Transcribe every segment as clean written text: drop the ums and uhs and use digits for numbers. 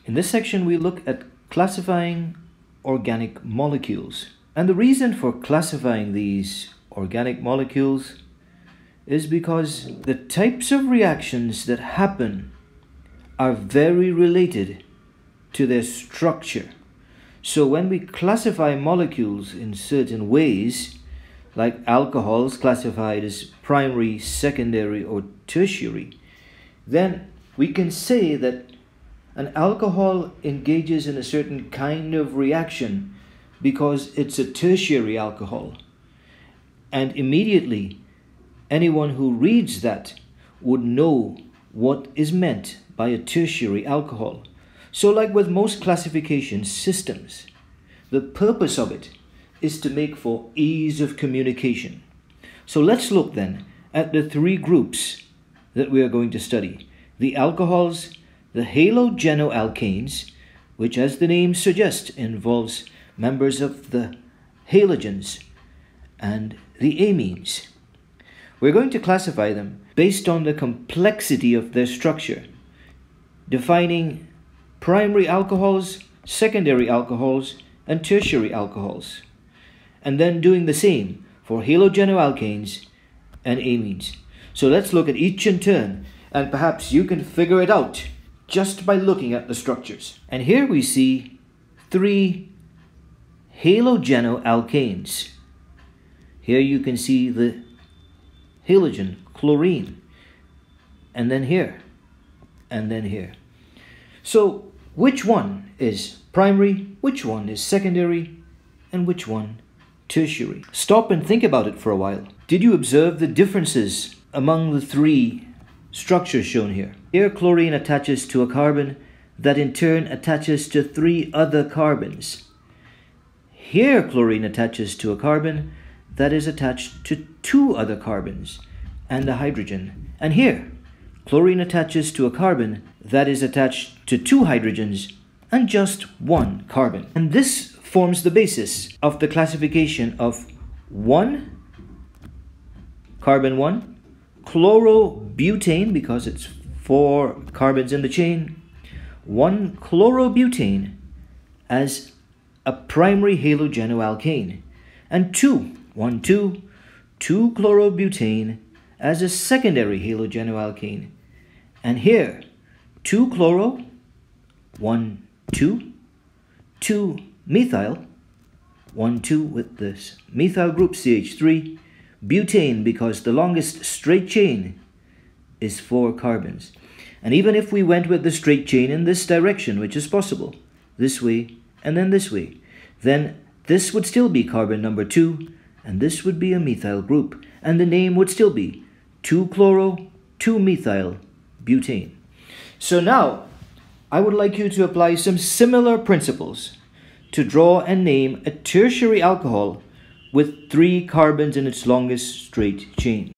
In this section, we look at classifying organic molecules. And the reason for classifying these organic molecules is because the types of reactions that happen are very related to their structure. So when we classify molecules in certain ways, like alcohols classified as primary, secondary, or tertiary, then we can say that an alcohol engages in a certain kind of reaction because it's a tertiary alcohol. And immediately, anyone who reads that would know what is meant by a tertiary alcohol. So like with most classification systems, the purpose of it is to make for ease of communication. So let's look then at the three groups that we are going to study. The alcohols, the halogenoalkanes, which as the name suggests involves members of the halogens, and the amines. We're going to classify them based on the complexity of their structure, defining primary alcohols, secondary alcohols, and tertiary alcohols, and then doing the same for halogenoalkanes and amines. So let's look at each in turn, and perhaps you can figure it out just by looking at the structures. And here we see three halogenoalkanes. Here you can see the halogen, chlorine, and then here, and then here. So which one is primary, which one is secondary, and which one tertiary? Stop and think about it for a while. Did you observe the differences among the three structures shown here? Here chlorine attaches to a carbon that in turn attaches to three other carbons. Here chlorine attaches to a carbon that is attached to two other carbons and a hydrogen. And here chlorine attaches to a carbon that is attached to two hydrogens and just one carbon. And this forms the basis of the classification of carbon 1, chlorobutane, because it's 4 carbons in the chain, 1 chlorobutane as a primary halogenoalkane, and 2 chlorobutane as a secondary halogenoalkane. And here 2 chloro, 2 methyl, 2 with this methyl group CH3, butane, because the longest straight chain is 4 carbons. And even if we went with the straight chain in this direction, which is possible, this way and then this way, then this would still be carbon number 2, and this would be a methyl group, and the name would still be 2 chloro, 2 methyl butane. So now I would like you to apply some similar principles to draw and name a tertiary alcohol with 3 carbons in its longest straight chain.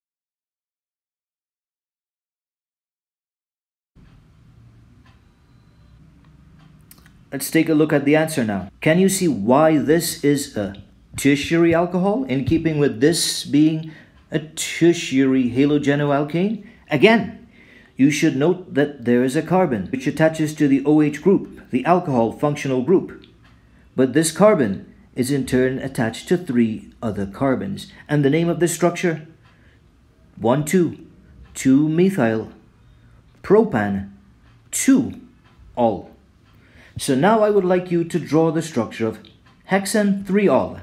Let's take a look at the answer now. Can you see why this is a tertiary alcohol in keeping with this being a tertiary halogenoalkane? Again, you should note that there is a carbon which attaches to the OH group, the alcohol functional group. But this carbon is in turn attached to 3 other carbons. And the name of this structure? 2,2,methyl propan 2-ol. So now I would like you to draw the structure of hexane 3-ol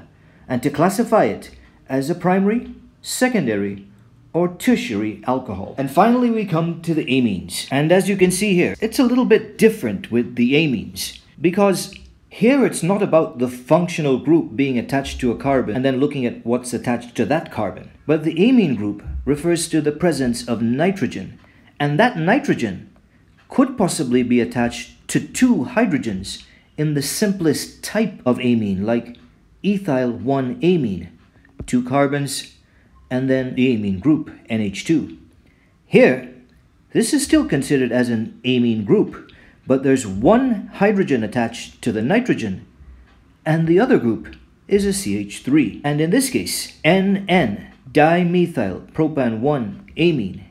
and to classify it as a primary, secondary, or tertiary alcohol. And finally we come to the amines. And as you can see here, it's a little bit different with the amines, because here it's not about the functional group being attached to a carbon and then looking at what's attached to that carbon. But the amine group refers to the presence of nitrogen, and that nitrogen could possibly be attached to 2 hydrogens in the simplest type of amine, like ethyl 1-amine, 2 carbons, and then the amine group, NH2. Here, this is still considered as an amine group, but there's 1 hydrogen attached to the nitrogen, and the other group is a CH3. And in this case, NN, dimethyl propan 1-amine.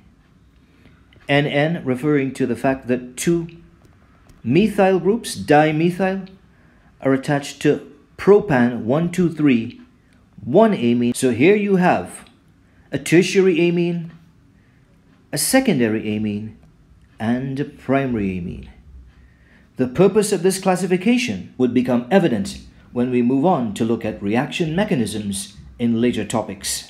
NN referring to the fact that 2 methyl groups, dimethyl, are attached to propan 1,2,3, 1-amine. So here you have a tertiary amine, a secondary amine, and a primary amine. The purpose of this classification would become evident when we move on to look at reaction mechanisms in later topics.